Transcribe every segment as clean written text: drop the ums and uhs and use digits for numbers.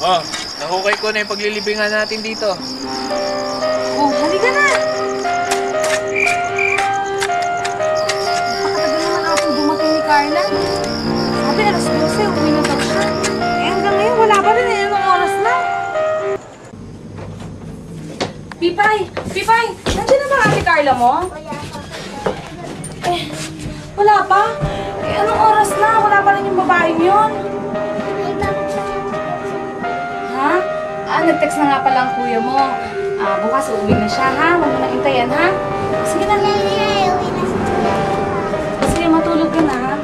Oh, nahukay ko na yung paglilibingan natin dito. Oh, halika na! Napakatagal naman atong dumating ni Carla. Sabi alas 12, uwi na daw siya. Eh, hanggang ngayon, wala pa rin eh. Anong oras na? Pipay! Pipay! Nandiyan na ba ate Carla mo? Eh, wala pa? Eh, anong oras na? Wala pa rin yung babaeng yun. Ha? Nag-text na nga pala ang kuya mo. Bukas uuwi na siya, ha? Huwag mo nang intayan, ha? Sige na. Sige, matulog ka na, ha?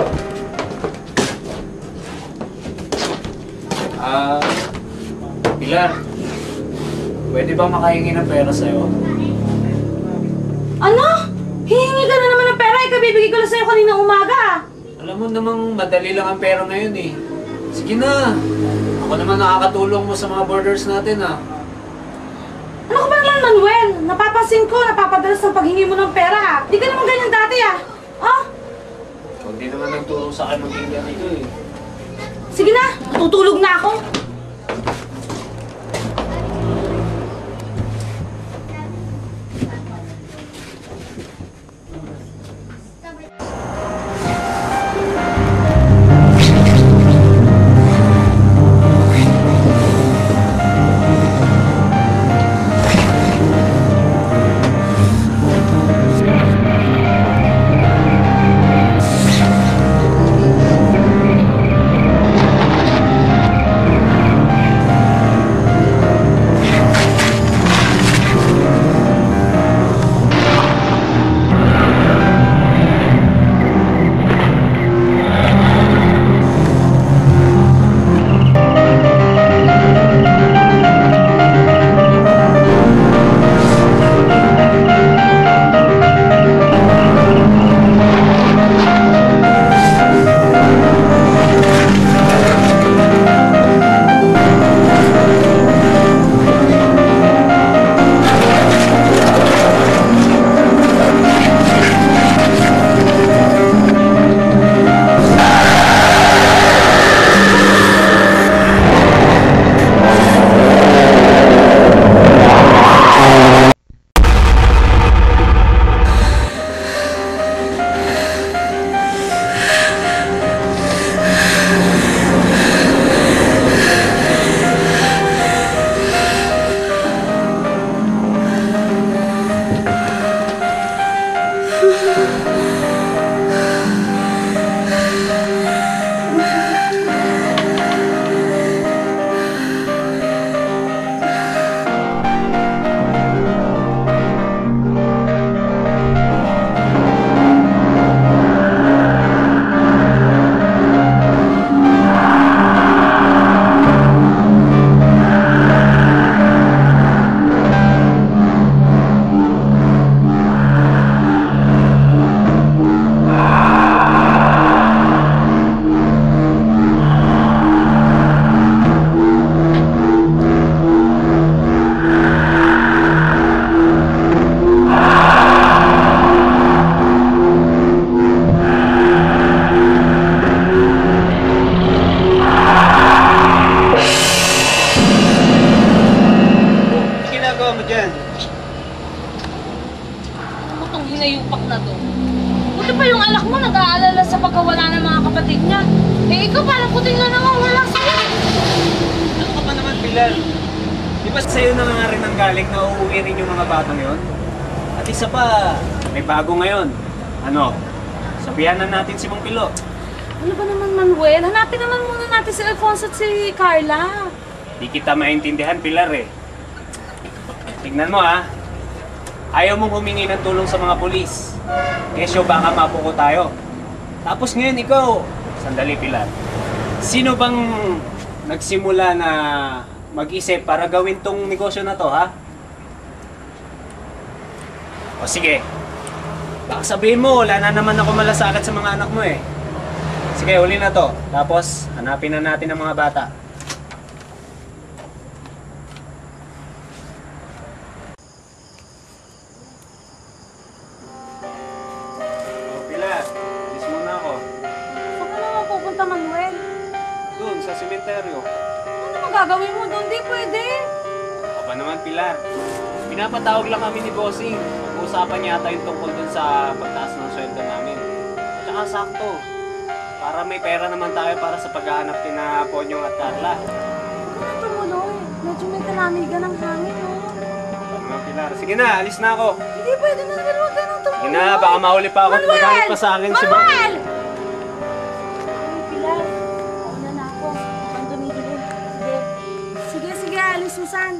Pilar, pwede bang makahingi ng pera sa'yo? Ano? Hihingi ka na naman ng pera? Ikabibigay ko lang sa'yo kanina umaga. Alam mo namang madali lang ang pera ngayon eh. Sige na. Ako naman nakakatulong mo sa mga borders natin ah. Ano ka ba naman, Manuel? Napapansin ko, napapadalas ang paghingi mo ng pera. Di ka naman ganyan dati, ah. Oh? Huwag din naman nagtulong sa akin maging ganito eh. Sige na, natutulog na ako. Hinayupak na to. Buti pa yung anak mo nag-aalala sa pagkawala ng mga kapatid niya. Eh ikaw parang puting na naman wala sa'yo. Ano ka pa naman, Pilar? Di ba sa'yo na nga rin ang galing na uuwi rin yung mga batang yon? At isa pa, may bago ngayon. Ano? Sabihan na natin si Mang Pilo. Ano ba naman, Manuel? Hanapin naman muna natin si Alfonso at si Carla. Di kita maintindihan, Pilar eh. Tignan mo ah. Ayaw mong humingi ng tulong sa mga pulis. Kesyo baka mapuko tayo. Tapos ngayon ikaw, sandali Pilar. Sino bang nagsimula na mag-isip para gawin tong negosyo na to, ha? O sige. Baka sabihin mo, wala na naman ako malasakit sa mga anak mo eh. Sige, uli na to. Tapos, hanapin na natin ang mga bata. gagawin mo doon? Di pwede. O pa naman, Pilar. Pinapatawag lang kami ni Bossing. Pag-uusapan niya ata yung tungkol dun sa pagtaas ng sweldo namin. Tsaka sakto. Para may pera naman tayo para sa paghahanap kina Ponyong at Carla. Huwag ka na tumuloy. Medyo may kalamigan ng hangin, no? O naman, Pilar. Sige na, alis na ako. Hindi pwede na, Manuel. Huwag ka nang tumuloy. Sige na, baka mahuli pa ako. Manuel! Magalit pa sa akin si Boss. Manuel! Ay, Pilar. Mauna na ako. Mukhang dumidilim. Sige. Sige, alis mo, San.